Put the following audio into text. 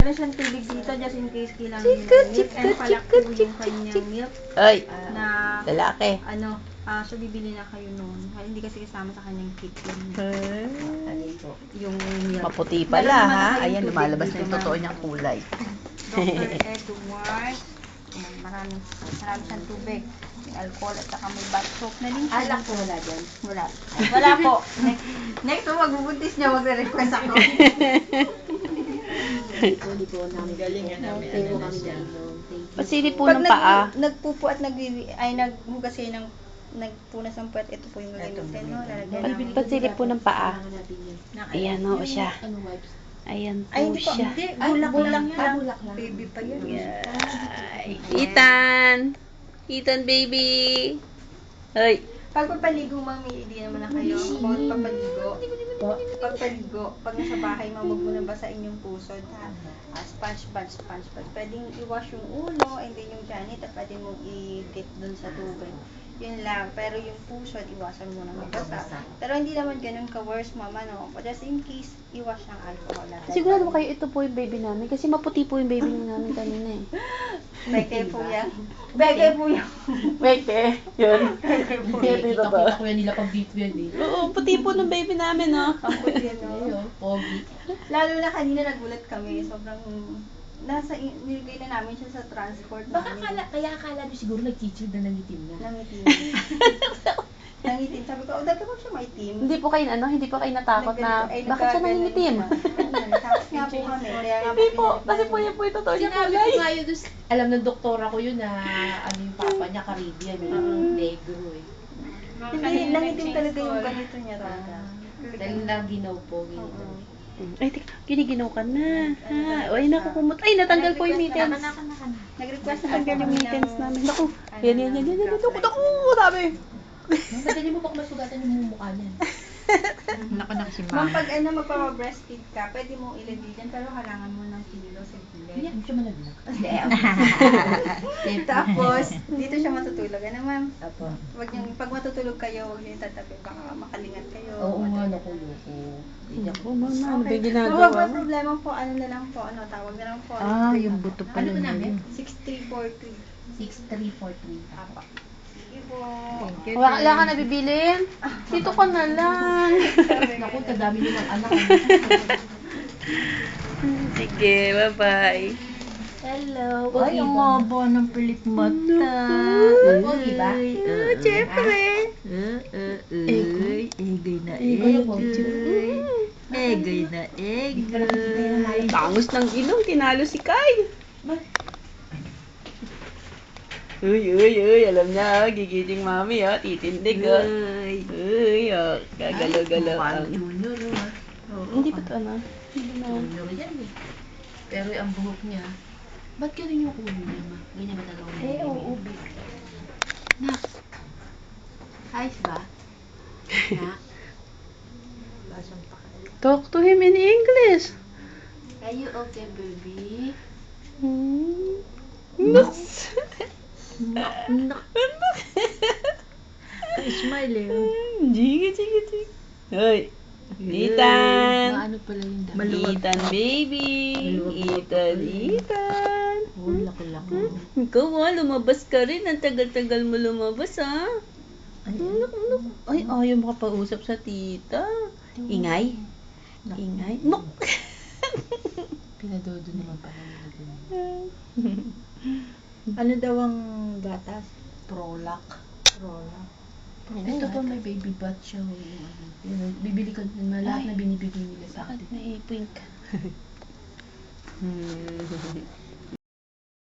Meron siyang tubig dito just in case kailangan niyo ng milk and palak po yung kanyang milk Ay, na lalaki. so bibili na kayo noon. Hindi kasi kasama sa kanyang kit yung milk. Maputi pala ha. Ayan, lumalabas na yung totoo niyang kulay. Dr. Edward. Ayan, marami siyang tubig. May alcohol at saka may bath soap na din. Alak po wala dyan. Wala po. Next po, magbubuntis niya, magre-request ako. Hindi po namin. Galing yan namin. Thank you kami dyan. Pasili po ng paa. Nagpupo at naghugas kayo ng nagpunas ng puwet, ito po yung gagamitin, no? Lalagyan namin. Pasili po ng paa. Ayan o siya. Ano wipes? Ayan po Ay, hindi po. siya. Hindi, bulak lang yan. Baby pa yan. Ay, Ethan baby. Ay. Pagpapaligo, mami, hindi naman na kayo. Pagpaligo, pag nasa bahay, mamag mo na basain yung pusod, ha? Sponge. Pwedeng i-wash yung ulo, and then yung janit, at pwede mong i-dip dun sa tubig. Yun lang. Pero yung pusod, iwasan mo na mabasa. Pero hindi naman ganun ka-worse, mama, no? Just in case, iwash ng alcohol. Sigurado ba kayo ito po yung baby namin? Kasi maputi po yung baby namin kanina eh. Beke po yan. Beke po yan. Beke? Yun. Kita ko yan nila pag beef yan eh. Oo, puti po ng baby namin, no? Ang puti yan, no? Ayun, pogi. Lalo na kanina nagulat kami. Sobrang nilagay na namin siya sa transport Baka namin. kaya akala nyo siguro nag-chichid na nangitim na. Nangitim. Nangitim. Sabi ko, dati ba siya maitim? Hindi po kayo natakot na, bakit siya nangingitim? Tapos nga po kami. Kaya nga Hindi po, kasi po yun po yung totoo niya Sinabi kulay. ko nga yun, alam ng doktora ko yun na ano yung papa niya, Caribbean eh. Negro eh. Hindi, nangitim talaga yung ganito niya talaga. Dahil naginaw po, ginaw. Ay, teka, giniginaw ka na. Ha? Ay, naku, ay, natanggal po yung mittens. Nag-request na Natanggal yung mittens namin. Naku, Ano yan. Naku, sabi. Madali mo baka masugatan yung mumukha niyan. Naku na kasi Ma'am, mama. pag magpa-breastfeed ka, pwede mong ilagay dyan, pero kailangan mo ng kilo sa Hindi, gilid. hindi siya malaglag. Tapos, dito siya matutulog. Ano, ma'am? Apo. Pag matutulog kayo, huwag niyo itatabi. Baka makalingat kayo. Oo nga, naku. Naku, mama, ano ba yung Huwag ginagawa ba mo? problema po, ano na lang po, tawag na lang po. Yung buto Ano pala ba namin? 6343. 6343. Apa. Sige po. Thank you. Wala ka nabibilin? Dito ka na lang. Naku, kadami nyo ng anak. Sige, bye-bye. Hello. Ay, ang haba ng pilik mata. Pogi ba? Siyempre. Egay na Egay mo. Egay na egay. Tangos ng ilong, tinalo si Kai. Uy, alam niya, gigiting mami, titindig, Uy, gagalaw-galaw. Mukhang junior, Hindi pa ito, ano? Junior yan eh. Pero ang buhok niya, ba't ganun yung ulo niya, ma? Ganyan ba talaga ulo niya? Oo, big. Nak. Ayos ba? Nak. Talk to him in English. Are you okay, baby? Nuts. Smile eh. Sige. Hoy. Ethan. Maano pala yung dami? Maluwag. Ethan, baby. Ethan. Oh, laki-laki. Ikaw lumabas ka rin. Ang tagal-tagal mo lumabas, ha? Ay, ayaw makapausap sa tita. Ingay. Nok. Pinadodo naman pala nila. Ano daw ang gatas? Prolac. Rola. Ito pa may baby butt siya. Yung bibili ka na lahat na binibigay nila sa Bakit atin. may pink?